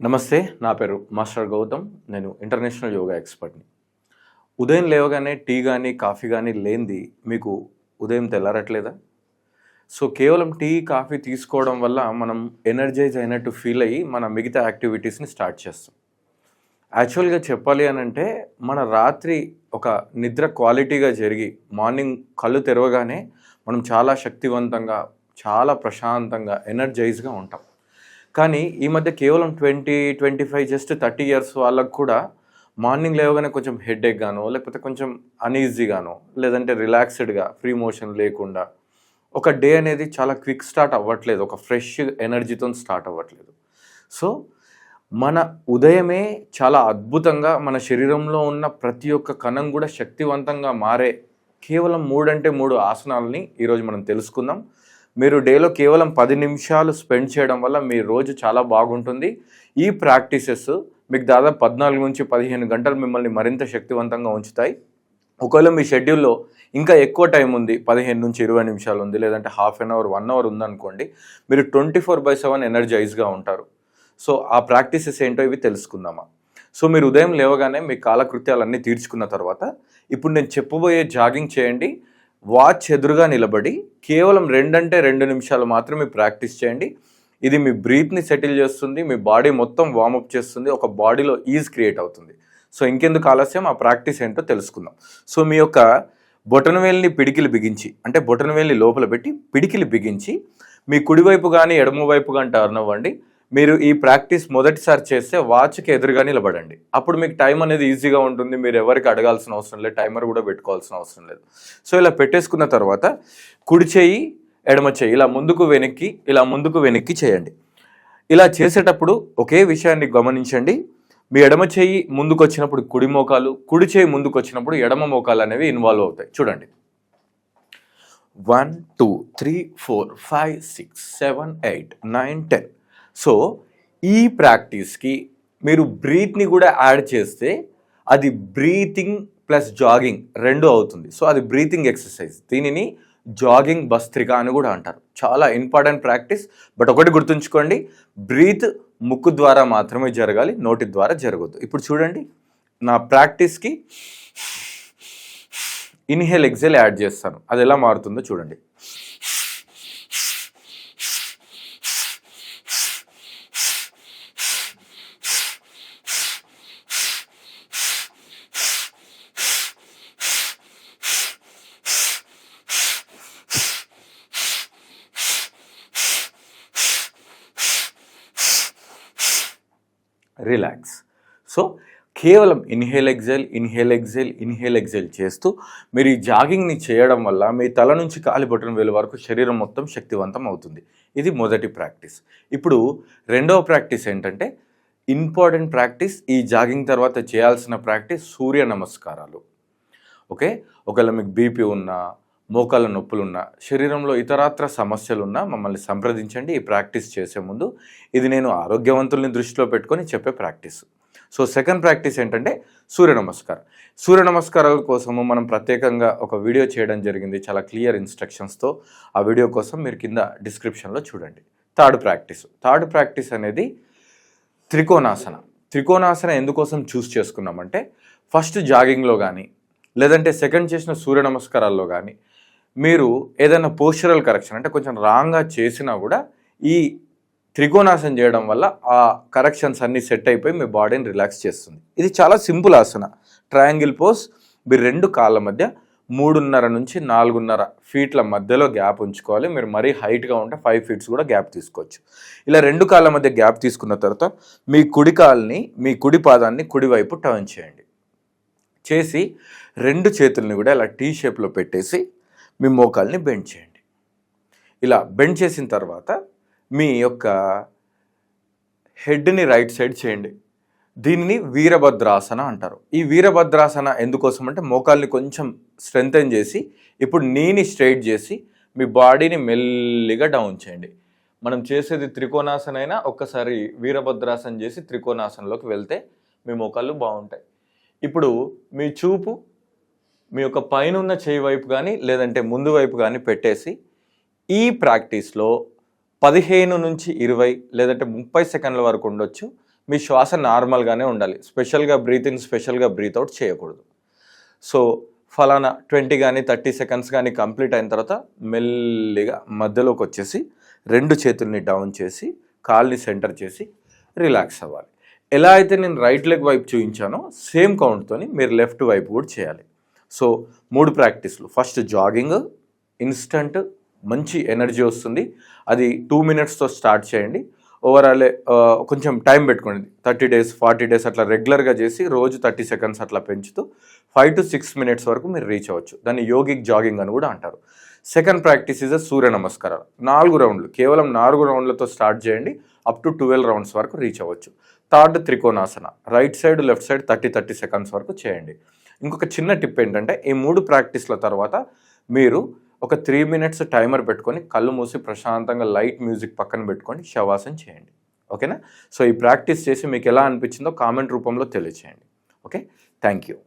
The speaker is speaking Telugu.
నమస్తే, నా పేరు మాస్టర్ గౌతమ్. నేను ఇంటర్నేషనల్ యోగా ఎక్స్పర్ట్ని. ఉదయం లేవగానే టీ కానీ కాఫీ కానీ లేనిది మీకు ఉదయం తెల్లారట్లేదా? సో కేవలం టీ కాఫీ తీసుకోవడం వల్ల మనం ఎనర్జైజ్ అయినట్టు ఫీల్ అయ్యి మన మిగతా యాక్టివిటీస్ని స్టార్ట్ చేస్తాం. యాక్చువల్గా చెప్పాలి అని అంటే మన రాత్రి ఒక నిద్ర క్వాలిటీగా జరిగి మార్నింగ్ కళ్ళు తెరవగానే మనం చాలా శక్తివంతంగా, చాలా ప్రశాంతంగా, ఎనర్జైజ్గా ఉంటాం. కానీ ఈ మధ్య కేవలం 20-25 జస్ట్ 30 ఇయర్స్ వాళ్ళకు కూడా మార్నింగ్ లేవగానే కొంచెం హెడేక్ గానో, లేకపోతే కొంచెం అనీజీగానో, లేదంటే రిలాక్స్డ్గా ఫ్రీ మోషన్ లేకుండా ఒక డే అనేది చాలా క్విక్ స్టార్ట్ అవ్వట్లేదు, ఒక ఫ్రెష్ ఎనర్జీతో స్టార్ట్ అవ్వట్లేదు. సో మన ఉదయమే చాలా అద్భుతంగా మన శరీరంలో ఉన్న ప్రతి ఒక్క కణం కూడా శక్తివంతంగా మారే కేవలం 3 ఆసనాలని ఈరోజు మనం తెలుసుకుందాం. మీరు డేలో కేవలం 10 నిమిషాలు స్పెండ్ చేయడం వల్ల మీ రోజు చాలా బాగుంటుంది. ఈ ప్రాక్టీసెస్ మీకు దాదాపు 14-15 గంటలు మిమ్మల్ని మరింత శక్తివంతంగా ఉంచుతాయి. ఒకవేళ మీ షెడ్యూల్లో ఇంకా ఎక్కువ టైం ఉంది, 15-20 నిమిషాలు ఉంది, లేదంటే హాఫ్ అన్ అవర్ 1 అవర్ ఉందనుకోండి, మీరు 24/7 ఎనర్జైజ్గా ఉంటారు. సో ఆ ప్రాక్టీసెస్ ఏంటో ఇవి తెలుసుకుందామా. సో మీరు ఉదయం లేవగానే మీ కాలకృత్యాలన్నీ తీర్చుకున్న తర్వాత ఇప్పుడు నేను చెప్పబోయే జాగింగ్ చేయండి. వాచ్ ఎదురుగా నిలబడి కేవలం 2 నిమిషాలు మాత్రమే ప్రాక్టీస్ చేయండి. ఇది మీ బ్రీత్ని సెటిల్ చేస్తుంది, మీ బాడీ మొత్తం వార్మప్ చేస్తుంది, ఒక బాడీలో ఈజ్ క్రియేట్ అవుతుంది. సో ఇంకెందుకు ఆలస్యం, ఆ ప్రాక్టీస్ ఏంటో తెలుసుకుందాం. సో మీ యొక్క బొటనవేలిని పిడికిలి బిగించి, అంటే బొటనవేలిని లోపల పెట్టి పిడికిలి బిగించి మీ కుడివైపు కానీ ఎడమ వైపు కానీ టర్న్ అవ్వండి. మీరు ఈ ప్రాక్టీస్ మొదటిసారి చేస్తే వాచ్కి ఎదురుగా నిలబడండి. అప్పుడు మీకు టైం అనేది ఈజీగా ఉంటుంది, మీరు ఎవరికి అడగాల్సిన అవసరం లేదు, టైమర్ కూడా పెట్టుకోవాల్సిన అవసరం లేదు. సో ఇలా పెట్టేసుకున్న తర్వాత కుడి చేయి ఎడమ చేయి ఇలా ముందుకు వెనక్కి చేయండి. ఇలా చేసేటప్పుడు ఒకే విషయాన్ని గమనించండి. మీ ఎడమ చేయి ముందుకు వచ్చినప్పుడు కుడి మోకాలు, కుడి చేయి ముందుకు వచ్చినప్పుడు ఎడమ మోకాలు అనేవి ఇన్వాల్వ్ అవుతాయి. చూడండి, 1 2 3 4 5 6 7 8 9 10. సో ఈ ప్రాక్టీస్కి మీరు బ్రీత్ని కూడా యాడ్ చేస్తే అది బ్రీతింగ్ ప్లస్ జాగింగ్ 2 అవుతుంది. సో అది బ్రీతింగ్ ఎక్సర్సైజ్. దీనిని జాగింగ్ భస్త్రిక అని కూడా అంటారు. చాలా ఇంపార్టెంట్ ప్రాక్టీస్. బట్ ఒకటి గుర్తుంచుకోండి, బ్రీత్ ముక్కు ద్వారా మాత్రమే జరగాలి, నోటి ద్వారా జరగద్దు. ఇప్పుడు చూడండి, నా ప్రాక్టీస్కి ఇన్హేల్ ఎక్సేల్ యాడ్ చేస్తాను. అది ఎలా మారుతుందో చూడండి. రిలాక్స్. సో కేవలం ఇన్హేల్ ఎగ్జేల్ చేస్తూ మీరు ఈ జాగింగ్ని చేయడం వల్ల మీ తల నుంచి కాలి బొటన వేలు వరకు శరీరం మొత్తం శక్తివంతం అవుతుంది. ఇది మొదటి ప్రాక్టీస్. ఇప్పుడు రెండవ ప్రాక్టీస్ ఏంటంటే ఇంపార్టెంట్ ప్రాక్టీస్. ఈ జాగింగ్ తర్వాత చేయాల్సిన ప్రాక్టీస్ సూర్య నమస్కారాలు. ఓకే, ఒకవేళ మీకు బీపీ ఉన్నా, మోకాళ్ళ నొప్పులున్నా, శరీరంలో ఇతరాత్ర సమస్యలున్నా మమ్మల్ని సంప్రదించండి ఈ ప్రాక్టీస్ చేసే ముందు. ఇది నేను ఆరోగ్యవంతుల్ని దృష్టిలో పెట్టుకొని చెప్పే ప్రాక్టీస్. సో సెకండ్ ప్రాక్టీస్ ఏంటంటే సూర్య నమస్కారం. సూర్య నమస్కారాల కోసము మనం ప్రత్యేకంగా ఒక వీడియో చేయడం జరిగింది, చాలా క్లియర్ ఇన్స్ట్రక్షన్స్తో. ఆ వీడియో కోసం మీరు కింద డిస్క్రిప్షన్లో చూడండి. థర్డ్ ప్రాక్టీస్ అనేది త్రికోణాసన ఎందుకోసం చూస్ చేసుకున్నామంటే, ఫస్ట్ జాగింగ్లో కానీ లేదంటే సెకండ్ చేసిన సూర్య నమస్కారాల్లో కానీ మీరు ఏదైనా పోస్చరల్ కరెక్షన్ అంటే కొంచెం రాంగ్గా చేసినా కూడా ఈ త్రికోణాసనం చేయడం వల్ల ఆ కరెక్షన్స్ అన్నీ సెట్ అయిపోయి మీ బాడీని రిలాక్స్ చేస్తుంది. ఇది చాలా సింపుల్ ఆసన. Triangle pose. మీరు 2 కాళ్ళ మధ్య 3.5 నుంచి 4.5 ఫీట్ల మధ్యలో గ్యాప్ ఉంచుకోవాలి. మీరు మరీ హైట్గా ఉంటే 5 ఫీట్స్ కూడా గ్యాప్ తీసుకోవచ్చు. ఇలా 2 కాళ్ళ మధ్య గ్యాప్ తీసుకున్న తర్వాత మీ కుడి కాల్ని, మీ కుడి పాదాన్ని కుడివైపు టర్న్ చేయండి. చేసి 2 చేతుల్ని కూడా ఇలా టీ షేప్లో పెట్టేసి మీ మోకాల్ని బెండ్ చేయండి. ఇలా బెండ్ చేసిన తర్వాత మీ యొక్క హెడ్ని రైట్ సైడ్ చేయండి. దీనిని వీరభద్రాసన అంటారు. ఈ వీరభద్రాసన ఎందుకోసం అంటే మోకాల్ని కొంచెం స్ట్రెంథెన్ చేసి ఇప్పుడు నీని స్ట్రైట్ చేసి మీ బాడీని మెల్లిగా డౌన్ చేయండి. మనం చేసేది త్రికోణాసన అయినా ఒక్కసారి వీరభద్రాసన చేసి త్రికోణాసనలోకి వెళ్తే మీ మోకాళ్ళు బాగుంటాయి. ఇప్పుడు మీ చూపు మీ యొక్క పైన ఉన్న చేయి వైపు కానీ లేదంటే ముందు వైపు కానీ పెట్టేసి ఈ ప్రాక్టీస్లో 15 నుంచి 20 లేదంటే 30 సెకండ్ల వరకు ఉండొచ్చు. మీ శ్వాస నార్మల్గానే ఉండాలి. స్పెషల్గా బ్రీత్ ఇన్, స్పెషల్గా బ్రీత్ అవుట్ చేయకూడదు. సో ఫలానా 20 కానీ 30 సెకండ్స్ కానీ కంప్లీట్ అయిన తర్వాత మెల్లిగా మధ్యలోకి వచ్చేసి 2 చేతుల్ని డౌన్ చేసి కాల్ని సెంటర్ చేసి రిలాక్స్ అవ్వాలి. ఎలా అయితే నేను రైట్ లెగ్ వైపు చూపించానో సేమ్ కౌంట్తోని మీరు లెఫ్ట్ వైపు కూడా చేయాలి. సో 3 ప్రాక్టీస్లు. ఫస్ట్ జాగింగ్, ఇన్స్టంట్ మంచి ఎనర్జీ వస్తుంది. అది 2 మినిట్స్తో స్టార్ట్ చేయండి. ఓవరాల్ కొంచెం టైం పెట్టుకోండి. 30 days 40 days అట్లా రెగ్యులర్గా చేసి రోజు 30 seconds అట్లా పెంచుతూ 5 to 6 minutes వరకు మీరు రీచ్ అవ్వచ్చు. దాన్ని యోగిక్ జాగింగ్ అని కూడా అంటారు. సెకండ్ ప్రాక్టీస్ ఇస్ సూర్య నమస్కారాలు. 4 రౌండ్లు, కేవలం 4 రౌండ్లతో స్టార్ట్ చేయండి. అప్ టు 12 rounds వరకు రీచ్ అవ్వచ్చు. Third trikonasana, right side left side 30 seconds వరకు చేయండి. ఇంకొక చిన్న టిప్ ఏంటంటే ఈ 3 ప్రాక్టీస్ల తర్వాత మీరు ఒక 3 minutes టైమర్ పెట్టుకొని కళ్ళు మూసి ప్రశాంతంగా లైట్ మ్యూజిక్ పక్కన పెట్టుకొని శవాసన చేయండి. ఓకేనా? సో ఈ ప్రాక్టీస్ చేసి మీకు ఎలా అనిపించిందో కామెంట్ రూపంలో తెలియచేయండి. Okay, thank you.